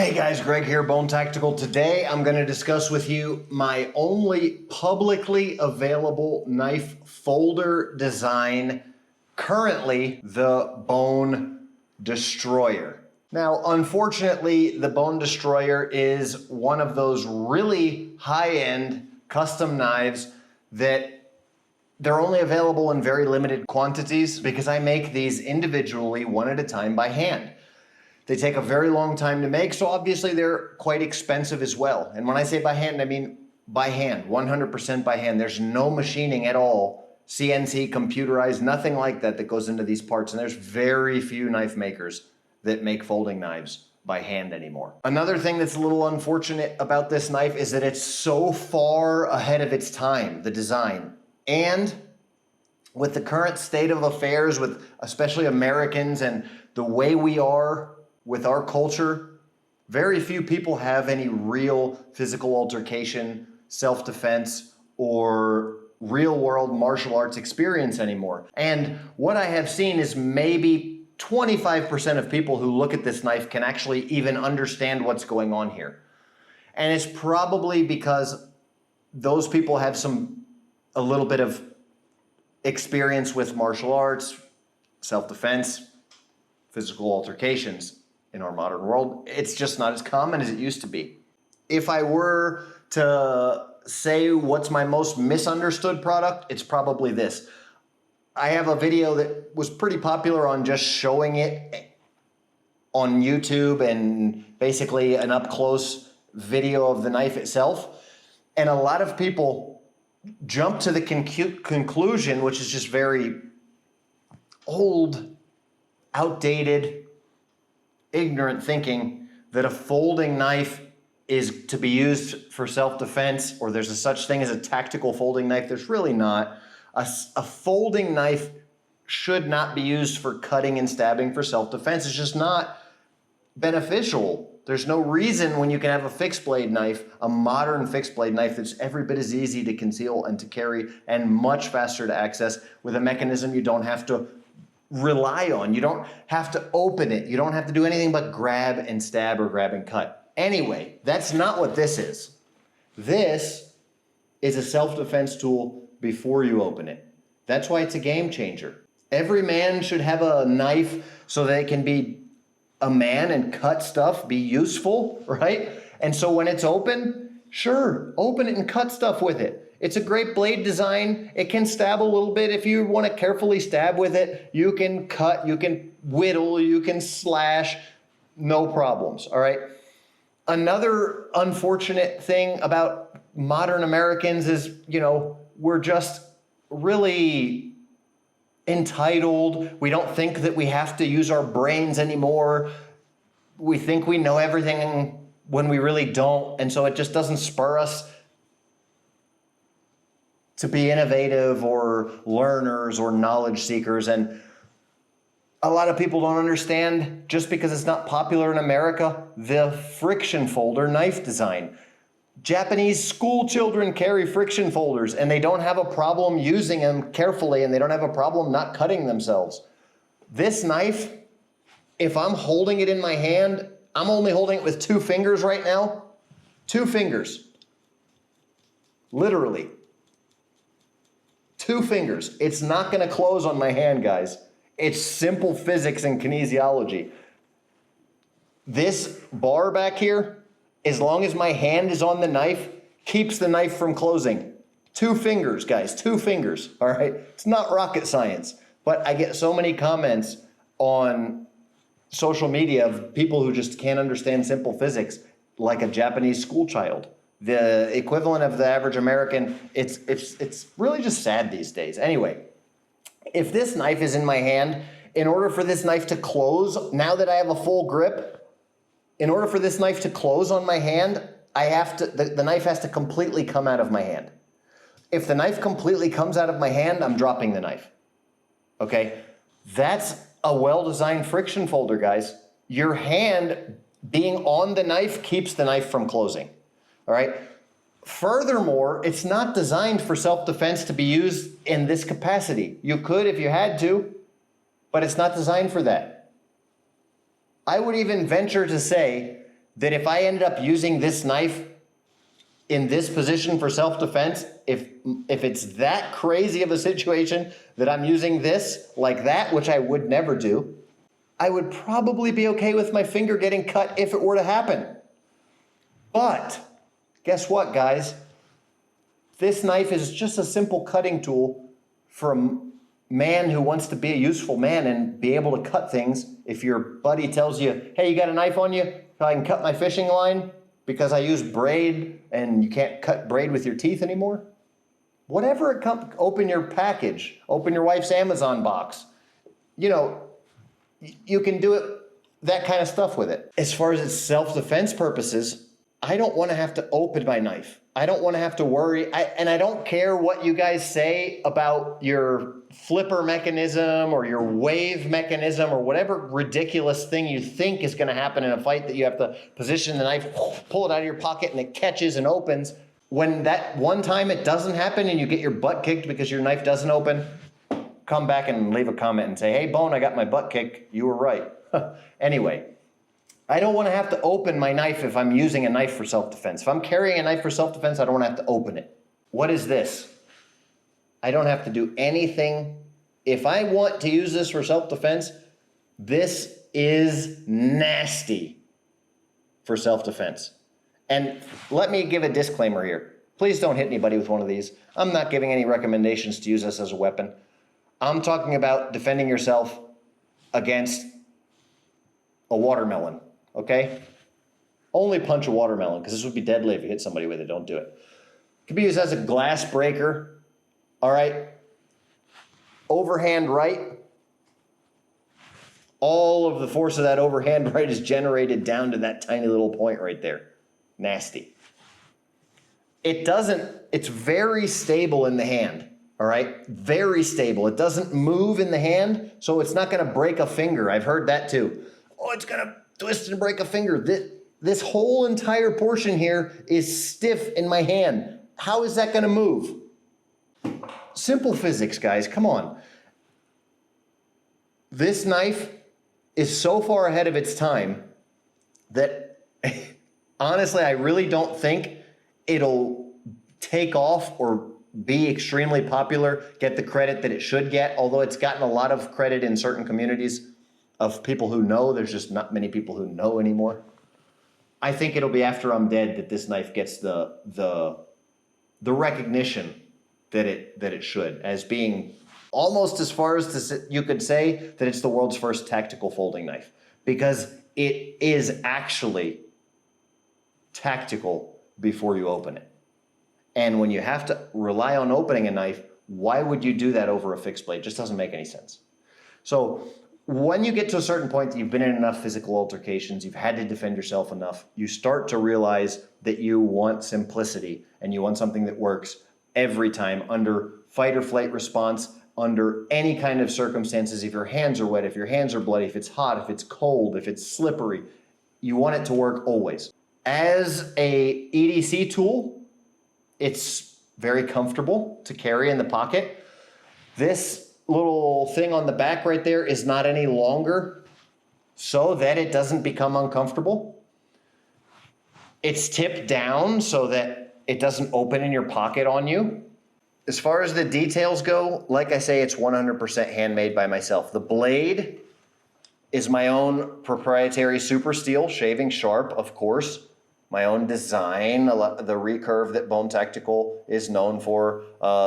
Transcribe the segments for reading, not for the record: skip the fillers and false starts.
Hey guys, Greg here, Bone Tactical. Today I'm going to discuss with you my only publicly available knife folder design, currently the Bone Destroyer. Now, unfortunately, the Bone Destroyer is one of those really high-end custom knives that they're only available in very limited quantities because I make these individually, one at a time, by hand. They take a very long time to make, so obviously they're quite expensive as well. And when I say by hand, I mean by hand, 100% by hand. There's no machining at all, CNC, computerized, nothing like that goes into these parts. And there's very few knife makers that make folding knives by hand anymore. Another thing that's a little unfortunate about this knife is that it's so far ahead of its time, the design. And with the current state of affairs, with especially Americans and the way we are with our culture, very few people have any real physical altercation, self-defense, or real-world martial arts experience anymore. And what I have seen is maybe 25% of people who look at this knife can actually even understand what's going on here. And it's probably because those people have a little bit of experience with martial arts, self-defense, physical altercations. In our modern world, it's just not as common as it used to be. If I were to say what's my most misunderstood product, it's probably this. I have a video that was pretty popular on just showing it on YouTube and basically an up-close video of the knife itself. And a lot of people jump to the conclusion, which is just very old, outdated, ignorant thinking, that a folding knife is to be used for self-defense, or there's a such thing as a tactical folding knife. There's really not. A folding knife should not be used for cutting and stabbing for self-defense. It's just not beneficial. There's no reason when you can have a fixed blade knife, a modern fixed blade knife that's every bit as easy to conceal and to carry and much faster to access with a mechanism you don't have to rely on. You don't have to open it. You don't have to do anything but grab and stab or grab and cut. Anyway, that's not what this is. This is a self-defense tool before you open it. That's why it's a game changer. Every man should have a knife so that it can be a man and cut stuff, be useful, right? And so when it's open, sure, open it and cut stuff with it. It's a great blade design. It can stab a little bit. If you want to carefully stab with it, you can cut, you can whittle, you can slash, no problems, all right? Another unfortunate thing about modern Americans is, we're just really entitled. We don't think that we have to use our brains anymore. We think we know everything when we really don't, and so it just doesn't spur us to be innovative or learners or knowledge seekers. And a lot of people don't understand, just because it's not popular in America, the friction folder knife design. Japanese school children carry friction folders and they don't have a problem using them carefully, and they don't have a problem not cutting themselves. This knife, if I'm holding it in my hand, I'm only holding it with 2 fingers right now. 2 fingers. Literally. 2 fingers. It's not going to close on my hand, guys. It's simple physics and kinesiology. This bar back here, as long as my hand is on the knife, keeps the knife from closing. 2 fingers, guys, 2 fingers, all right? It's not rocket science, but I get so many comments on social media of people who just can't understand simple physics, like a Japanese school child. The equivalent of the average American, it's really just sad these days. Anyway, if this knife is in my hand, in order for this knife to close, now that I have a full grip, in order for this knife to close on my hand, the knife has to completely come out of my hand. If the knife completely comes out of my hand, I'm dropping the knife. Okay? That's a well-designed friction folder, guys. Your hand being on the knife keeps the knife from closing. All right. Furthermore, it's not designed for self-defense to be used in this capacity. You could if you had to, but it's not designed for that. I would even venture to say that if I ended up using this knife in this position for self-defense, if it's that crazy of a situation that I'm using this like that, which I would never do, I would probably be okay with my finger getting cut if it were to happen. But guess what, guys? This knife is just a simple cutting tool for a man who wants to be a useful man and be able to cut things. If your buddy tells you, hey, you got a knife on you? So I can cut my fishing line because I use braid and you can't cut braid with your teeth anymore. Whatever it comes, open your package, open your wife's Amazon box. You know, you can do it, that kind of stuff with it. As far as its self-defense purposes, I don't want to have to open my knife. I don't want to have to worry. And I don't care what you guys say about your flipper mechanism or your wave mechanism or whatever ridiculous thing you think is going to happen in a fight that you have to position the knife, pull it out of your pocket and it catches and opens. When that one time it doesn't happen and you get your butt kicked because your knife doesn't open, come back and leave a comment and say, hey, Bone, I got my butt kicked. You were right. Anyway. I don't want to have to open my knife if I'm using a knife for self-defense. If I'm carrying a knife for self-defense, I don't want to have to open it. What is this? I don't have to do anything. If I want to use this for self-defense, this is nasty for self-defense. And let me give a disclaimer here. Please don't hit anybody with one of these. I'm not giving any recommendations to use this as a weapon. I'm talking about defending yourself against a watermelon. Okay? Only punch a watermelon, because this would be deadly if you hit somebody with it. Don't do it. It can be used as a glass breaker. All right? Overhand right. All of the force of that overhand right is generated down to that tiny little point right there. Nasty. It's very stable in the hand. All right? Very stable. It doesn't move in the hand, so it's not going to break a finger. I've heard that too. Oh, it's going to twist and break a finger. This whole entire portion here is stiff in my hand. How is that going to move? Simple physics, guys. Come on. This knife is so far ahead of its time that honestly, I really don't think it'll take off or be extremely popular, get the credit that it should get, although it's gotten a lot of credit in certain communities of people who know. There's just not many people who know anymore. I think it'll be after I'm dead that this knife gets the recognition that it should, as being almost as far as you could say that it's the world's first tactical folding knife, because it is actually tactical before you open it. And when you have to rely on opening a knife, why would you do that over a fixed blade? It just doesn't make any sense. So when you get to a certain point that you've been in enough physical altercations, you've had to defend yourself enough, you start to realize that you want simplicity and you want something that works every time under fight or flight response, under any kind of circumstances. If your hands are wet, if your hands are bloody, if it's hot, if it's cold, if it's slippery, you want it to work always. As a EDC tool, it's very comfortable to carry in the pocket. This little thing on the back right there is not any longer so that it doesn't become uncomfortable. It's tipped down so that it doesn't open in your pocket on you. As far as the details go, like I say, it's 100% handmade by myself. The blade is my own proprietary Super Steel shaving sharp, of course. My own design, the recurve that Bone Tactical is known for,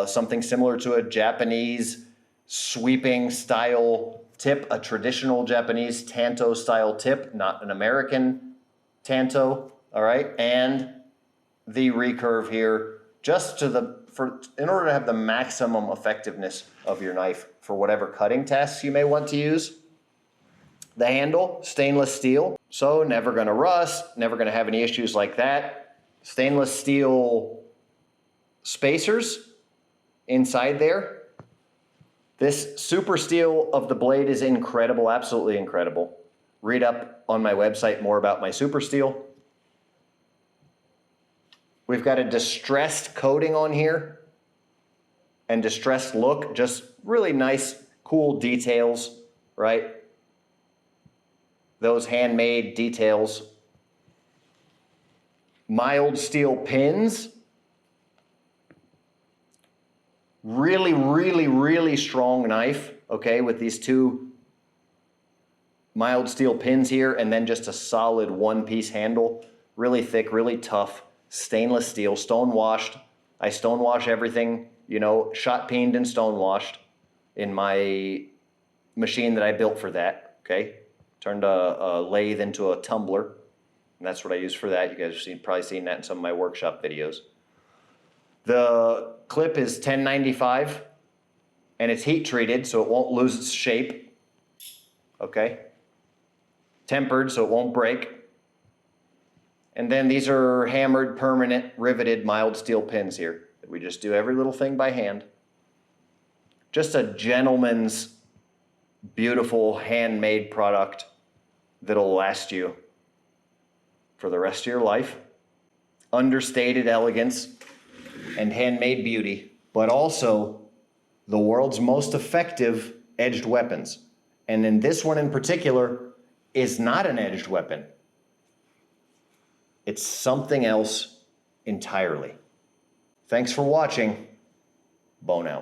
something similar to a Japanese sweeping style tip, a traditional Japanese tanto style tip, not an American tanto, all right? And the recurve here, just to in order to have the maximum effectiveness of your knife for whatever cutting tasks you may want to use. The handle, stainless steel, so never gonna rust, never gonna have any issues like that. Stainless steel spacers inside there. This Super Steel of the blade is incredible, absolutely incredible. Read up on my website more about my Super Steel. We've got a distressed coating on here and distressed look, just really nice, cool details, right? Those handmade details. mild steel pins. Really, really, really strong knife, okay, with these two mild steel pins here, and then just a solid one-piece handle. Really thick, really tough, stainless steel, stone washed. I stone wash everything, you know, shot peened and stone washed in my machine that I built for that, okay? Turned a lathe into a tumbler, and that's what I use for that. You guys have probably seen that in some of my workshop videos. The clip is 1095, and it's heat treated so it won't lose its shape, okay? Tempered so it won't break. And then these are hammered, permanent, riveted, mild steel pins here. We just do every little thing by hand. Just a gentleman's beautiful handmade product that'll last you for the rest of your life. Understated elegance and handmade beauty, but also the world's most effective edged weapons. And then this one in particular is not an edged weapon. It's something else entirely. Thanks for watching. Bone out.